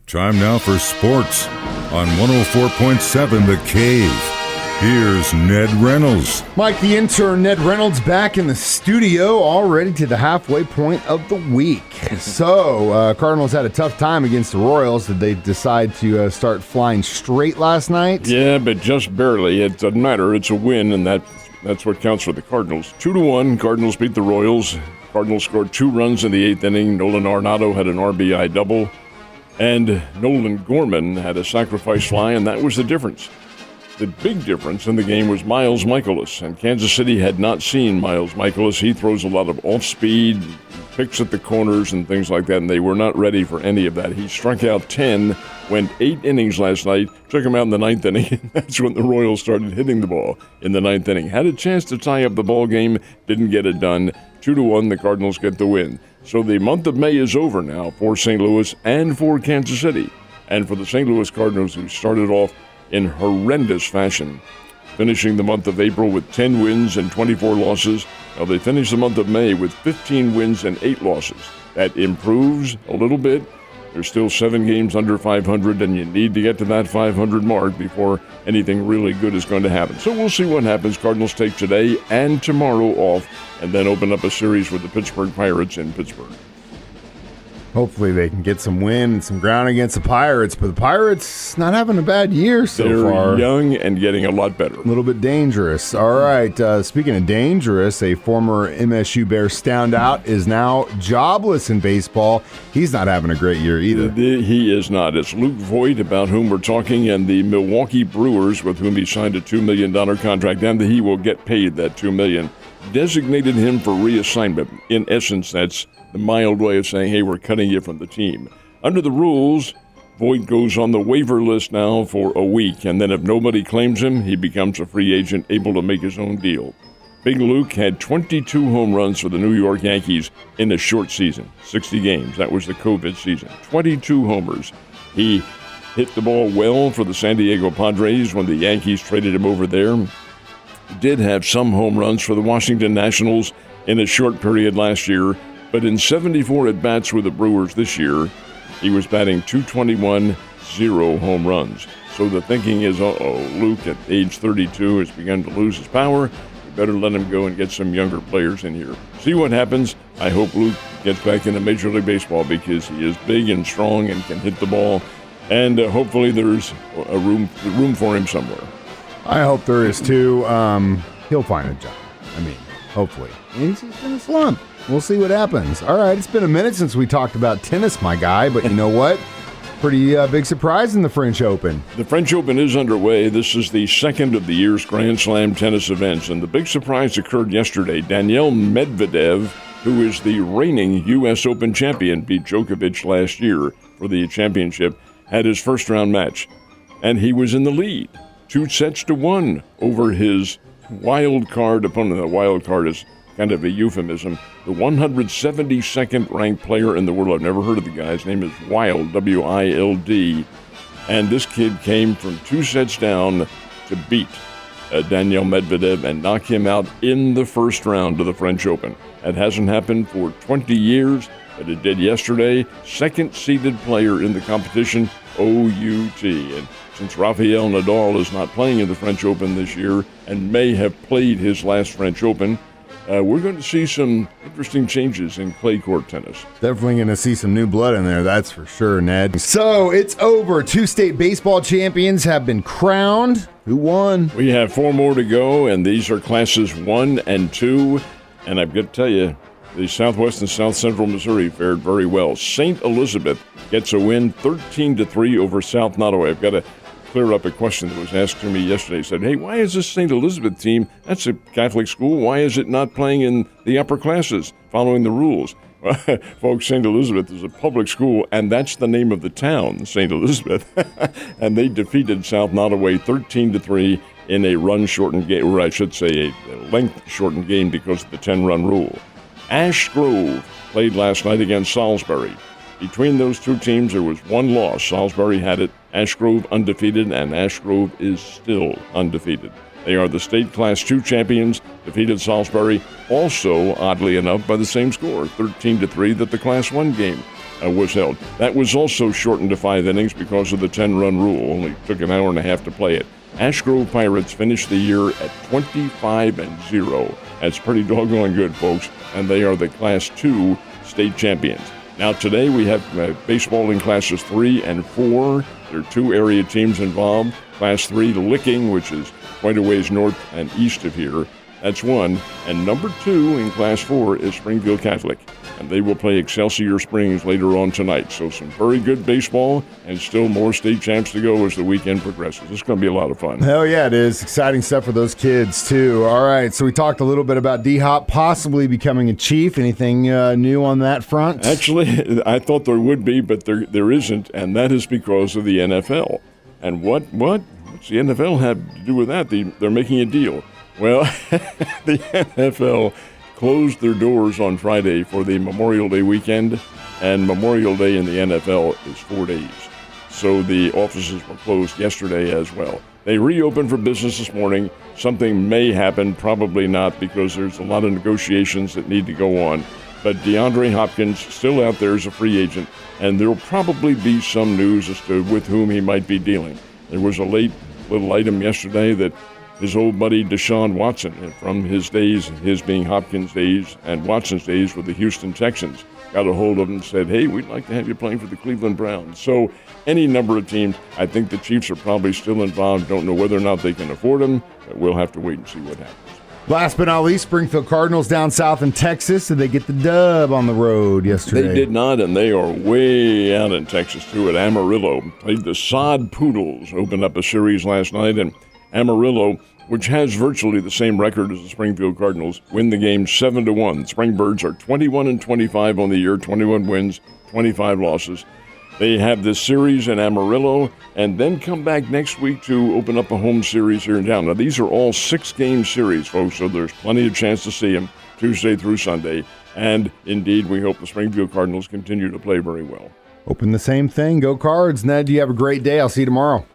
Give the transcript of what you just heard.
Time now for sports on 104.7 The Cave. Here's Ned Reynolds. Mike, the intern, Ned Reynolds, back in the studio, already to the halfway point of the week. So, Cardinals had a tough time against the Royals. Did they decide to start flying straight last night? Yeah, but just barely. It doesn't matter. It's a win, and that's what counts for the Cardinals. 2-1, Cardinals beat the Royals. Cardinals scored 2 runs in the 8th inning. Nolan Arenado had an RBI double, and Nolan Gorman had a sacrifice fly, and that was the difference. The big difference in the game was Miles Mikolas, and Kansas City had not seen Miles Mikolas. He throws a lot of off-speed, picks at the corners and things like that, and they were not ready for any of that. He struck out 10, went 8 innings last night, took him out in the 9th inning, and that's when the Royals started hitting the ball in the 9th inning. Had a chance to tie up the ball game, didn't get it done. 2-1, the Cardinals get the win. So the month of May is over now for St. Louis and for Kansas City. And for the St. Louis Cardinals, who started off in horrendous fashion, finishing the month of April with 10 wins and 24 losses. Now they finished the month of May with 15 wins and 8 losses. That improves a little bit. There's still 7 games under 500, and you need to get to that 500 mark before anything really good is going to happen. So we'll see what happens. Cardinals take today and tomorrow off, and then open up a series with the Pittsburgh Pirates in Pittsburgh. Hopefully they can get some win and some ground against the Pirates, but the Pirates not having a bad year so far. They're young and getting a lot better. A little bit dangerous. All right, speaking of dangerous, a former MSU Bears standout is now jobless in baseball. He's not having a great year either. He is not. It's Luke Voigt, about whom we're talking, and the Milwaukee Brewers, with whom he signed a $2 million contract, and he will get paid that $2 million, designated him for reassignment. In essence, that's the mild way of saying, hey, we're cutting you from the team. Under the rules, Voigt goes on the waiver list now for a week, and then if nobody claims him, he becomes a free agent, able to make his own deal. Big Luke had 22 home runs for the New York Yankees in a short season, 60 games. That was the COVID season. 22 homers. He hit the ball well for the San Diego Padres when the Yankees traded him over there. He did have some home runs for the Washington Nationals in a short period last year, but in 74 at-bats with the Brewers this year, he was batting .221, 0 home runs. So the thinking is, Luke at age 32 has begun to lose his power. We better let him go and get some younger players in here. See what happens. I hope Luke gets back into Major League Baseball because he is big and strong and can hit the ball. And hopefully there's a room for him somewhere. I hope there is too. He'll find a job. I mean, hopefully. He's in a slump. We'll see what happens. All right, it's been a minute since we talked about tennis, my guy, but you know what? Pretty big surprise in the French Open. The French Open is underway. This is the second of the year's Grand Slam tennis events, and the big surprise occurred yesterday. Daniil Medvedev, who is the reigning U.S. Open champion, beat Djokovic last year for the championship, had his first-round match, and he was in the lead, 2-1 over his wild card opponent. The wild card is kind of a euphemism. The 172nd ranked player in the world. I've never heard of the guy. His name is Wild, W-I-L-D. And this kid came from 2 sets down to beat Daniil Medvedev and knock him out in the first round of the French Open. That hasn't happened for 20 years, but it did yesterday. Second-seeded player in the competition, OUT. And since Rafael Nadal is not playing in the French Open this year and may have played his last French Open, we're going to see some interesting changes in clay court tennis. Definitely going to see some new blood in there, that's for sure, Ned. So it's over. 2 state baseball champions have been crowned. Who won? We have 4 more to go, and these are classes 1 and 2. And I've got to tell you, the Southwest and South Central Missouri fared very well. St. Elizabeth gets a win 13-3 over South Nottoway. I've got to clear up a question that was asked to me yesterday. He said, hey, why is this St. Elizabeth team, that's a Catholic school, why is it not playing in the upper classes, following the rules? Well, folks, St. Elizabeth is a public school, and that's the name of the town, St. Elizabeth. And they defeated South Nottoway 13-3 in a run-shortened game, or I should say a length-shortened game because of the 10-run rule. Ash Grove played last night against Salisbury. Between those two teams, there was 1 loss. Salisbury had it. Ash Grove undefeated, and Ash Grove is still undefeated. They are the state Class 2 champions, defeated Salisbury, also, oddly enough, by the same score, 13-3, that the Class 1 game. was held. That was also shortened to 5 innings because of the 10-run rule. Only took an hour and a half to play it. Ash Grove Pirates finished the year at 25-0. That's pretty doggone good, folks, and they are the Class 2 state champions. Now today we have baseball in Classes 3 and 4. There are 2 area teams involved. Class 3, Licking, which is quite a ways north and east of here. That's 1. And number 2 in Class 4 is Springfield Catholic. And they will play Excelsior Springs later on tonight. So some very good baseball and still more state champs to go as the weekend progresses. It's going to be a lot of fun. Hell yeah, it is. Exciting stuff for those kids, too. All right, so we talked a little bit about D-Hop possibly becoming a chief. Anything new on that front? Actually, I thought there would be, but there isn't, and that is because of the NFL. And what's the NFL have to do with that? They're making a deal. Well, the NFL closed their doors on Friday for the Memorial Day weekend, and Memorial Day in the NFL is 4 days. So the offices were closed yesterday as well. They reopened for business this morning. Something may happen, probably not, because there's a lot of negotiations that need to go on. But DeAndre Hopkins still out there as a free agent, and there'll probably be some news as to with whom he might be dealing. There was a late little item yesterday that his old buddy Deshaun Watson, from his days, his being Hopkins' days and Watson's days with the Houston Texans, got a hold of him and said, hey, we'd like to have you playing for the Cleveland Browns. So any number of teams, I think the Chiefs are probably still involved. Don't know whether or not they can afford him, but we'll have to wait and see what happens. Last but not least, Springfield Cardinals down south in Texas. Did they get the dub on the road yesterday? They did not, and they are way out in Texas, too, at Amarillo. Played the Sod Poodles, opened up a series last night, and Amarillo, which has virtually the same record as the Springfield Cardinals, win the game 7-1. Springbirds are 21-25 on the year, 21 wins, 25 losses. They have this series in Amarillo and then come back next week to open up a home series here in town. Now, these are all 6-game series, folks, so there's plenty of chance to see them Tuesday through Sunday. And indeed, we hope the Springfield Cardinals continue to play very well. Hoping the same thing. Go Cards. Ned, you have a great day. I'll see you tomorrow.